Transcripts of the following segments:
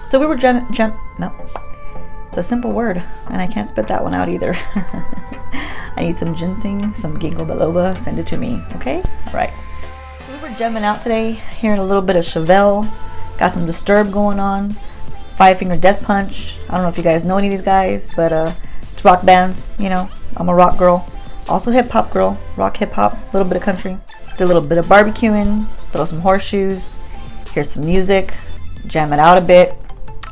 So we were no, it's a simple word, and I can't spit that one out either. I need some ginseng, some ginkgo biloba. Send it to me, okay? All right. So we were gemming out today, hearing a little bit of Chevelle. Got some Disturbed going on. 5 Finger Death Punch. I don't know if you guys know any of these guys, but it's rock bands. You know, I'm a rock girl. Also hip hop girl. Rock, hip hop, a little bit of country. Do a little bit of barbecuing. Throw some horseshoes. Hear some music. Jam it out a bit.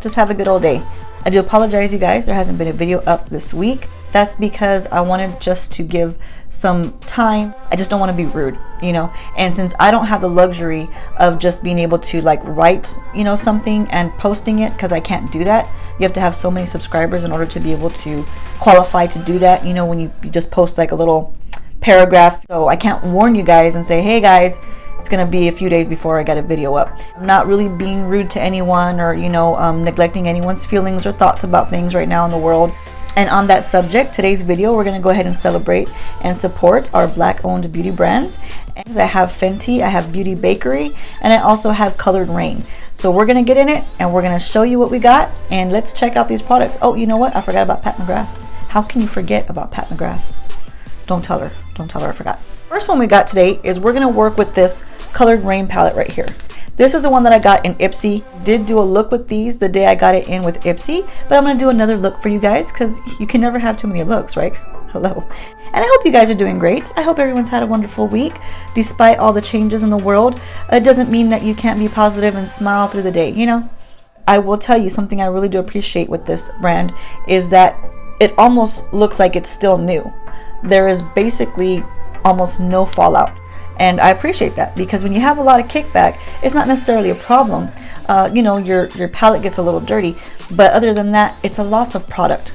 Just have a good old day. I do apologize, you guys. There hasn't been a video up this week. That's because I wanted just to give some time. I just don't want to be rude, you know. And since I don't have the luxury of just being able to like write, you know, something and posting it, because I can't do that. You have to have so many subscribers in order to be able to qualify to do that. You know, when you just post like a little paragraph. So I can't warn you guys and say, hey guys, it's gonna be a few days before I get a video up. I'm not really being rude to anyone or, you know, neglecting anyone's feelings or thoughts about things right now in the world. And on that subject, today's video, we're gonna go ahead and celebrate and support our Black-owned beauty brands. And I have Fenty, I have Beauty Bakerie, and I also have Colored Raine. So we're gonna get in it and we're gonna show you what we got, and let's check out these products. Oh, you know what? I forgot about Pat Mcgrath. How can you forget about Pat Mcgrath? Don't tell her. Don't tell her I forgot. First one we got today is we're gonna work with this Colored Raine palette right here. This is the one that I got in Ipsy. Did do a look with these the day I got it in with Ipsy, but I'm gonna do another look for you guys because you can never have too many looks, right? Hello. And I hope you guys are doing great. I hope everyone's had a wonderful week. Despite all the changes in the world, it doesn't mean that you can't be positive and smile through the day, you know? I will tell you something I really do appreciate with this brand is that it almost looks like it's still new. There is basically almost no fallout. And I appreciate that because when you have a lot of kickback, it's not necessarily a problem. You know, your palette gets a little dirty, but other than that, it's a loss of product.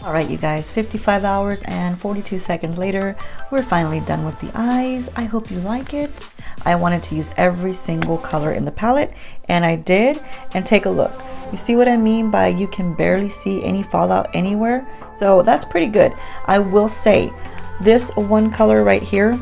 Alright you guys, 55 hours and 42 seconds later, we're finally done with the eyes. I hope you like it. I wanted to use every single color in the palette, and I did. And take a look. You see what I mean by you can barely see any fallout anywhere? So that's pretty good. I will say, this one color right here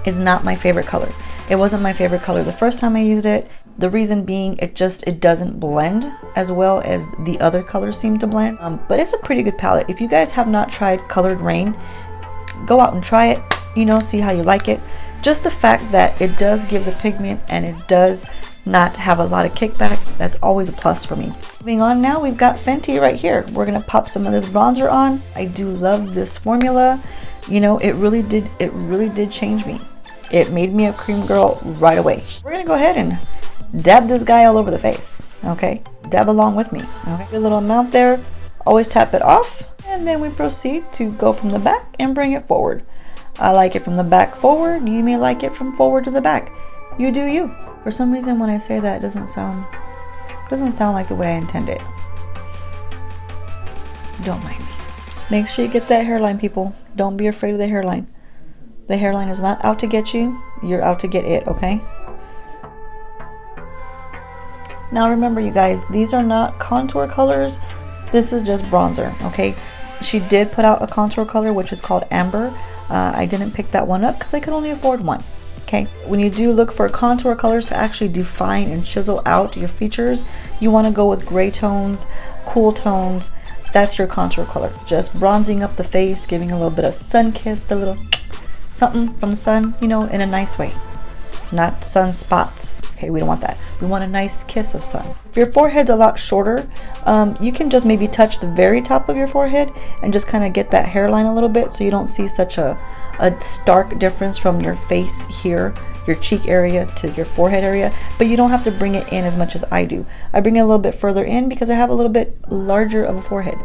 is not my favorite color. It wasn't my favorite color the first time I used it. The reason being it doesn't blend as well as the other colors seem to blend. But it's a pretty good palette. If you guys have not tried Colored Raine, go out and try it, you know, see how you like it. Just the fact that it does give the pigment and it does not have a lot of kickback, that's always a plus for me. Moving on now, we've got Fenty right here. We're gonna pop some of this bronzer on. I do love this formula. You know, it really did change me. It made me a cream girl right away. We're gonna go ahead and dab this guy all over the face, okay? Dab along with me, okay? A little amount there, always tap it off, and then we proceed to go from the back and bring it forward. I like it from the back forward, you may like it from forward to the back. You do you. For some reason when I say that, it doesn't sound like the way I intend it. Don't mind me. Make sure you get that hairline, people. Don't be afraid of the hairline. The hairline is not out to get you, you're out to get it, okay? Now remember you guys, these are not contour colors. This is just bronzer, okay? She did put out a contour color which is called Amber. I didn't pick that one up because I could only afford one, okay? When you do look for contour colors to actually define and chisel out your features, you want to go with gray tones, cool tones. That's your contour color. Just bronzing up the face, giving a little bit of sun kissed, a little something from the sun, you know, in a nice way. not sunspots. Okay, we don't want that. We want a nice kiss of sun. If your forehead's a lot shorter, you can just maybe touch the very top of your forehead and just kind of get that hairline a little bit so you don't see such a stark difference from your face here, your cheek area to your forehead area. But you don't have to bring it in as much as I do. I bring it a little bit further in because I have a little bit larger of a forehead.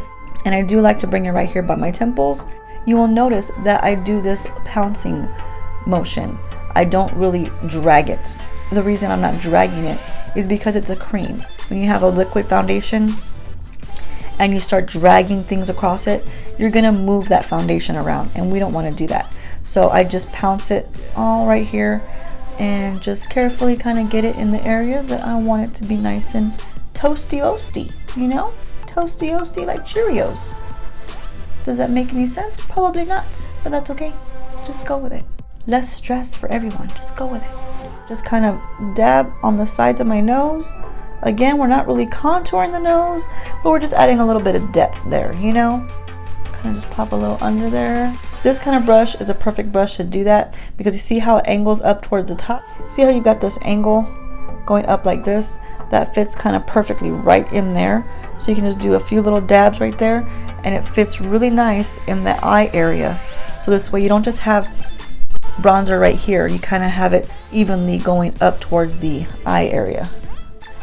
And I do like to bring it right here by my temples. You will notice that I do this pouncing motion. I don't really drag it. The reason I'm not dragging it is because it's a cream. When you have a liquid foundation and you start dragging things across it, you're gonna move that foundation around, and we don't want to do that. So I just pounce it all right here and just carefully kind of get it in the areas that I want it to be nice and toasty-oasty, you know? Toasty-oasty like Cheerios. Does that make any sense? Probably not, but that's okay. Just go with it. Less stress for everyone. Just go with it. Just kind of dab on the sides of my nose. Again, we're not really contouring the nose, but we're just adding a little bit of depth there, you know? Kind of just pop a little under there. This kind of brush is a perfect brush to do that because you see how it angles up towards the top? See how you got this angle going up like this? That fits kind of perfectly right in there. So you can just do a few little dabs right there and it fits really nice in the eye area. So this way you don't just have bronzer right here, you kind of have it evenly going up towards the eye area.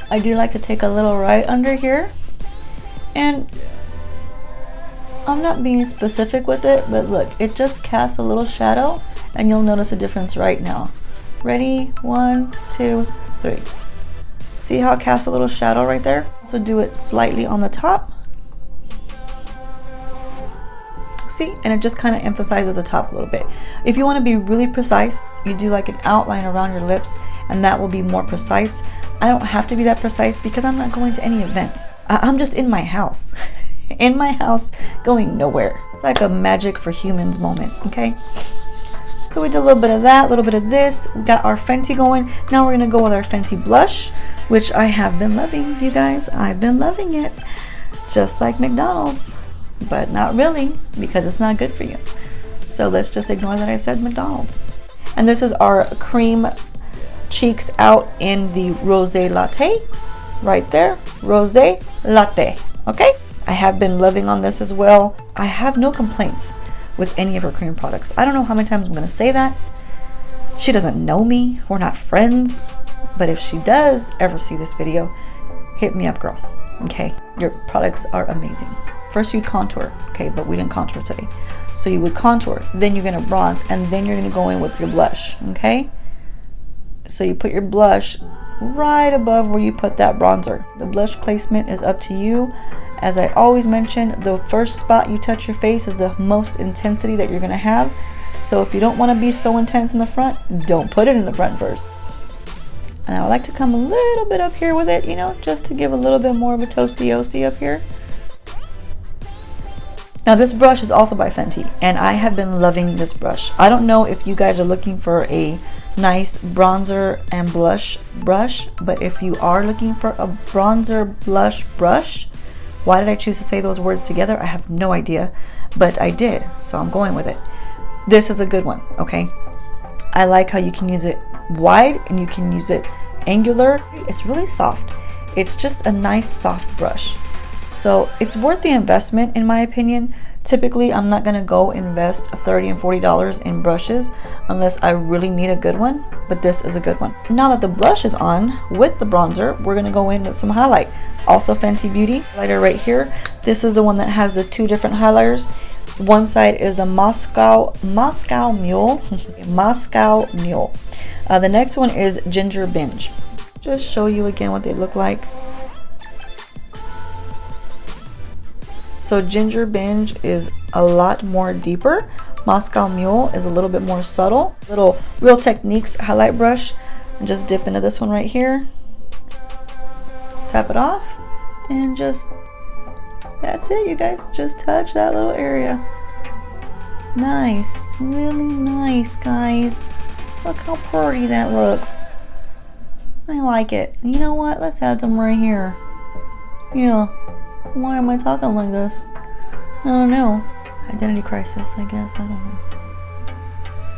I do like to take a little right under here, and I'm not being specific with it, but look, it just casts a little shadow and you'll notice a difference right now. Ready? 1, 2, 3. See how it casts a little shadow right there? So do it slightly on the top. See, and it just kind of emphasizes the top a little bit. If you want to be really precise, you do like an outline around your lips and that will be more precise. I don't have to be that precise because I'm not going to any events. I'm just in my house. In my house, going nowhere. It's like a magic for humans moment, okay? So we did a little bit of that, a little bit of this. We got our Fenty going. Now we're going to go with our Fenty blush, which I have been loving, you guys. I've been loving it. Just like McDonald's. But not really, because it's not good for you. So let's just ignore that I said McDonald's. And this is our cream cheeks out in the Rosé Latte. Right there. Rosé Latte. Okay? I have been loving on this as well. I have no complaints with any of her cream products. I don't know how many times I'm going to say that. She doesn't know me. We're not friends. But if she does ever see this video, hit me up, girl. Okay? Your products are amazing. First you'd contour, okay, but we didn't contour today. So you would contour, then you're gonna bronze, and then you're gonna go in with your blush, okay? So you put your blush right above where you put that bronzer. The blush placement is up to you. As I always mention, the first spot you touch your face is the most intensity that you're gonna have. So if you don't wanna be so intense in the front, don't put it in the front first. And I like to come a little bit up here with it, you know, just to give a little bit more of a toasty-oasty up here. Now this brush is also by Fenty, and I have been loving this brush. I don't know if you guys are looking for a nice bronzer and blush brush, but if you are looking for a bronzer blush brush, why did I choose to say those words together? I have no idea, but I did, so I'm going with it. This is a good one, okay? I like how you can use it wide and you can use it angular. It's really soft. It's just a nice soft brush. So it's worth the investment in my opinion. Typically, I'm not gonna go invest $30 and $40 in brushes unless I really need a good one, but this is a good one. Now that the blush is on with the bronzer, we're gonna go in with some highlight. Also Fenty Beauty highlighter right here. This is the one that has the 2 different highlighters. One side is the Moscow Mule. Moscow Mule. The next one is Ginger Binge. Just show you again what they look like. So Ginger Binge is a lot more deeper. Moscow Mule is a little bit more subtle. Little Real Techniques highlight brush. And just dip into this one right here. Tap it off. And just, that's it, you guys. Just touch that little area. Nice. Really nice, guys. Look how pretty that looks. I like it. You know what? Let's add some right here. Yeah. Why am I talking like this? I don't know. Identity crisis, I guess. I don't know.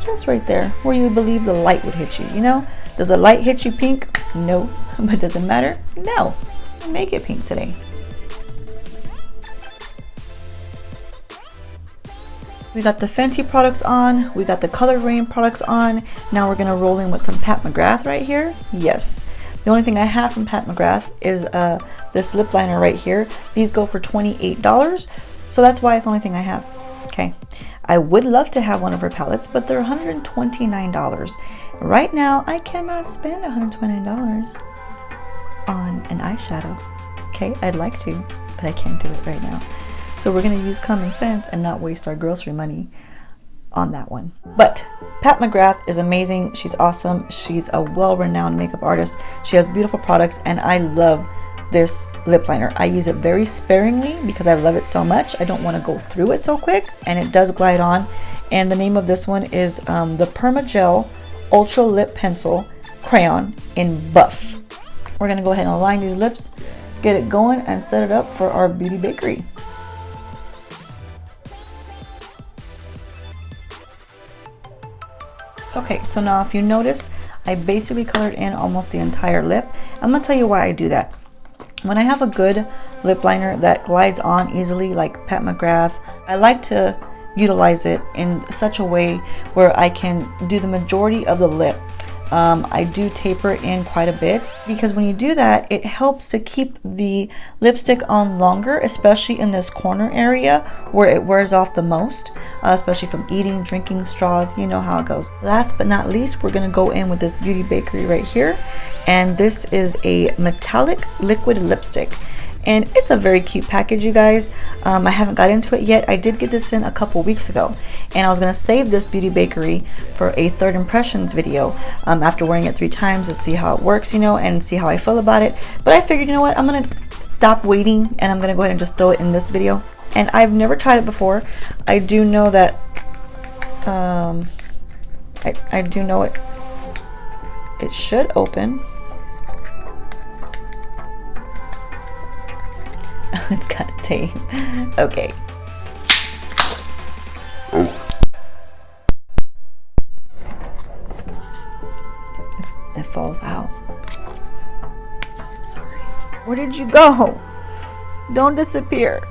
just right there where you believe the light would hit you, you know? Does the light hit you pink? No. But does it matter? No. Make it pink today. We got the Fenty products on, we got the Color Raine products on. Now we're gonna roll in with some Pat McGrath right here. Yes, the only thing I have from Pat McGrath is this lip liner right here. These go for $28, so that's why it's the only thing I have. Okay, I would love to have one of her palettes, but they're $129. Right now, I cannot spend $129 on an eyeshadow. Okay, I'd like to, but I can't do it right now. So we're gonna use common sense and not waste our grocery money on that one. But Pat McGrath is amazing. She's awesome. She's a well-renowned makeup artist. She has beautiful products, and I love this lip liner. I use it very sparingly because I love it so much. I don't want to go through it so quick, and it does glide on. And the name of this one is the Permagel Ultra Lip Pencil Crayon in Buff. We're gonna go ahead and line these lips, get it going, and set it up for our beauty bakery. Okay, so now if you notice, I basically colored in almost the entire lip. I'm gonna tell you why I do that. When I have a good lip liner that glides on easily, like Pat McGrath, I like to utilize it in such a way where I can do the majority of the lip. I do taper in quite a bit, because when you do that, it helps to keep the lipstick on longer, especially in this corner area where it wears off the most, especially from eating, drinking, straws. You know how it goes. Last but not least, we're gonna go in with this Beauty Bakerie right here, and this is a metallic liquid lipstick. And it's a very cute package, you guys. I haven't got into it yet. I did get this in a couple weeks ago, and I was gonna save this Beauty Bakerie for a third impressions video after wearing it 3 times and see how it works, you know, and see how I feel about it. But I figured, you know what, I'm gonna stop waiting, and I'm gonna go ahead and just throw it in this video. And I've never tried it before. I do know that I do know it should open. It's got tape. Okay. It falls out. Sorry. Where did you go? Don't disappear.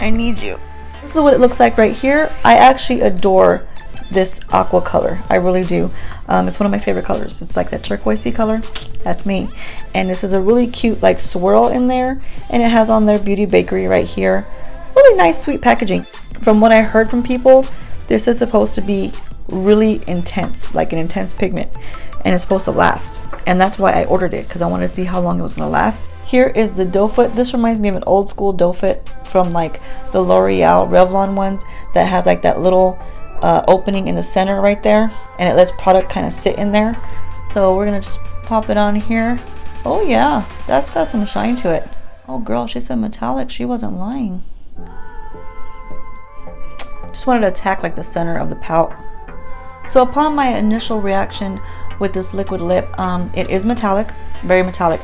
I need you. This is what it looks like right here. I actually adore this aqua color. I really do. It's one of my favorite colors. It's like that turquoisey color. That's me. And this is a really cute like swirl in there, and it has on their Beauty Bakerie right here. Really nice, sweet packaging. From what I heard from people, this is supposed to be really intense, like an intense pigment, and it's supposed to last. And that's why I ordered it, because I wanted to see how long it was gonna last. Here is the doe foot. This reminds me of an old school doe foot from like the L'Oreal Revlon ones that has like that little opening in the center right there, and it lets product kind of sit in there. So we're gonna just pop it on here. Oh yeah, that's got some shine to it. Oh girl, she said metallic. She wasn't lying. Just wanted to attack like the center of the pout. So upon my initial reaction with this liquid lip, it is metallic, very metallic.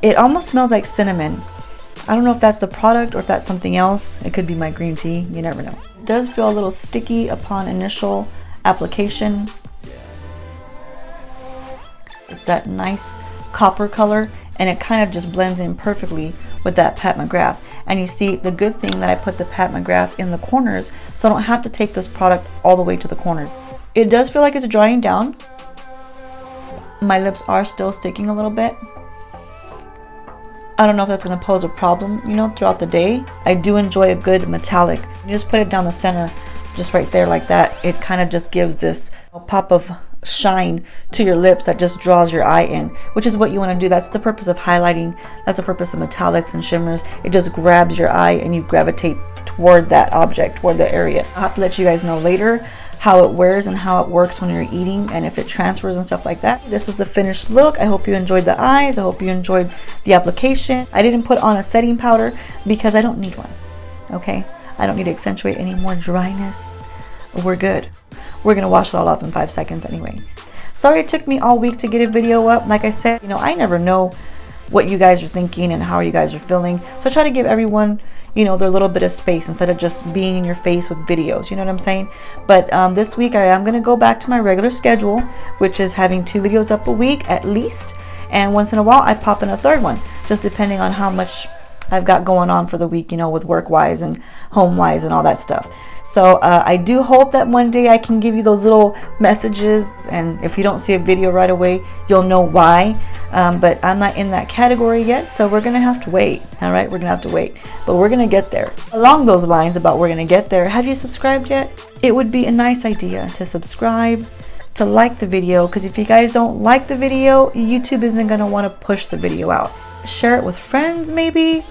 It almost smells like cinnamon. I don't know if that's the product or if that's something else. It could be my green tea, you never know. It does feel a little sticky upon initial application. It's that nice copper color, and it kind of just blends in perfectly with that Pat McGrath. And you see, the good thing that I put the Pat McGrath in the corners, so I don't have to take this product all the way to the corners. It does feel like it's drying down. My lips are still sticking a little bit. I don't know if that's going to pose a problem, you know, throughout the day. I do enjoy a good metallic. You just put it down the center, just right there like that. It kind of just gives this pop of shine to your lips that just draws your eye in, which is what you want to do. That's the purpose of highlighting. That's the purpose of metallics and shimmers. It just grabs your eye and you gravitate toward that object, toward the area. I'll have to let you guys know later how it wears and how it works when you're eating, and if it transfers and stuff like that. This is the finished look. I hope you enjoyed the eyes. I hope you enjoyed the application. I didn't put on a setting powder because I don't need one, okay? I don't need to accentuate any more dryness. We're good. We're gonna wash it all off in 5 seconds anyway. Sorry it took me all week to get a video up. Like I said, you know, I never know what you guys are thinking and how you guys are feeling. So I try to give everyone, you know, their little bit of space instead of just being in your face with videos, you know what I'm saying? But this week I am going to go back to my regular schedule, which is having 2 videos up a week at least, and once in a while I pop in a third one, just depending on how much I've got going on for the week, you know, with work wise and home wise and all that stuff. So I do hope that one day I can give you those little messages, and if you don't see a video right away, you'll know why. But I'm not in that category yet, so we're gonna have to wait. All right, we're gonna have to wait, but we're gonna get there. Along those lines about we're gonna get there, have you subscribed yet? It would be a nice idea to subscribe, to like the video, because if you guys don't like the video, YouTube isn't gonna want to push the video out. Share it with friends, maybe.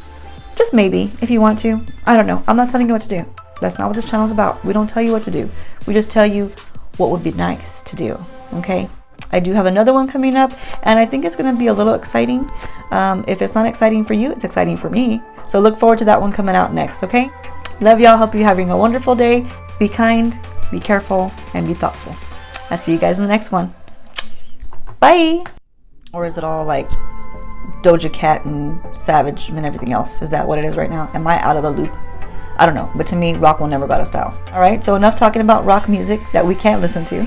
Just maybe, if you want to. I don't know. I'm not telling you what to do. That's not what this channel is about. We don't tell you what to do. We just tell you what would be nice to do. Okay? I do have another one coming up, and I think it's going to be a little exciting. If it's not exciting for you, it's exciting for me. So look forward to that one coming out next, okay? Love y'all. Hope you're having a wonderful day. Be kind, be careful, and be thoughtful. I'll see you guys in the next one. Bye! Or is it all like Doja Cat and Savage and everything else? Is that what it is right now? Am I out of the loop? I don't know, but to me, rock will never go out of style. All right, so enough talking about rock music that we can't listen to,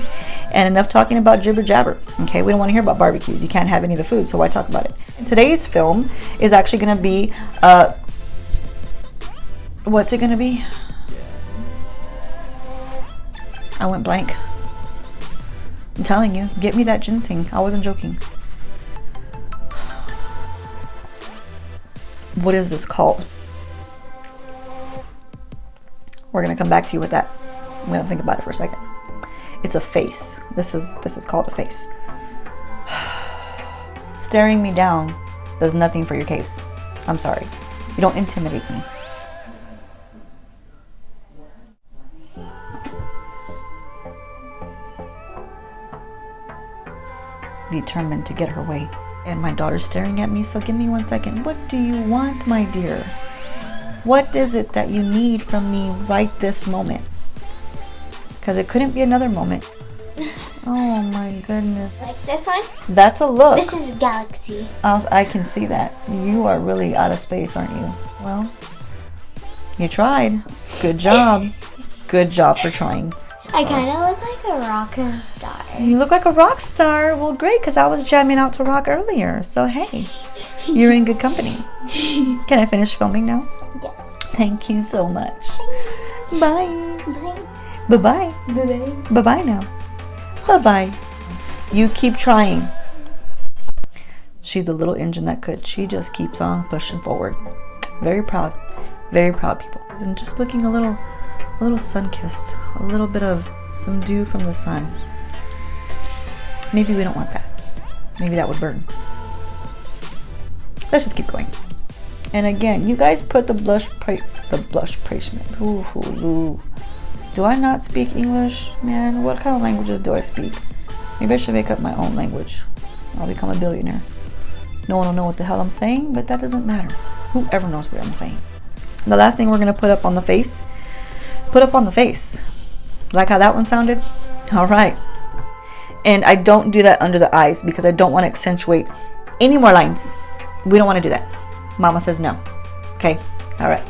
and enough talking about jibber jabber. Okay, we don't want to hear about barbecues. You can't have any of the food, so why talk about it? And today's film is actually going to be, what's it going to be? I went blank. I'm telling you, get me that ginseng. I wasn't joking. What is this called? We're gonna come back to you with that. I'm gonna think about it for a second. It's a face. This is called a face. Staring me down does nothing for your case. I'm sorry. You don't intimidate me. Determined to get her way. And my daughter's staring at me, so give me 1 second. What do you want, my dear? What is it that you need from me right this moment? Because it couldn't be another moment. Oh my goodness. Like this one? That's a look. This is Galaxy. I can see that. You are really out of space, aren't you? Well, you tried. Good job. Good job for trying. I kind of look like a rock star. You look like a rock star. Well, great, because I was jamming out to rock earlier. So, hey, you're in good company. Can I finish filming now? Yes. Thank you so much. Bye. Bye. Bye-bye. Bye-bye. Bye-bye now. Bye-bye. You keep trying. She's the little engine that could. She just keeps on pushing forward. Very proud. Very proud people. And just looking a little sun-kissed. A little bit of some dew from the sun. Maybe we don't want that. Maybe that would burn. Let's just keep going. And again, you guys put the blush placement. Ooh. Do I not speak English? Man, what kind of languages do I speak? Maybe I should make up my own language. I'll become a billionaire. No one will know what the hell I'm saying, but that doesn't matter. Whoever knows what I'm saying. The last thing we're going to put up on the face. Put up on the face. Like how that one sounded? All right. And I don't do that under the eyes because I don't want to accentuate any more lines. We don't want to do that. Mama says no. Okay? All right.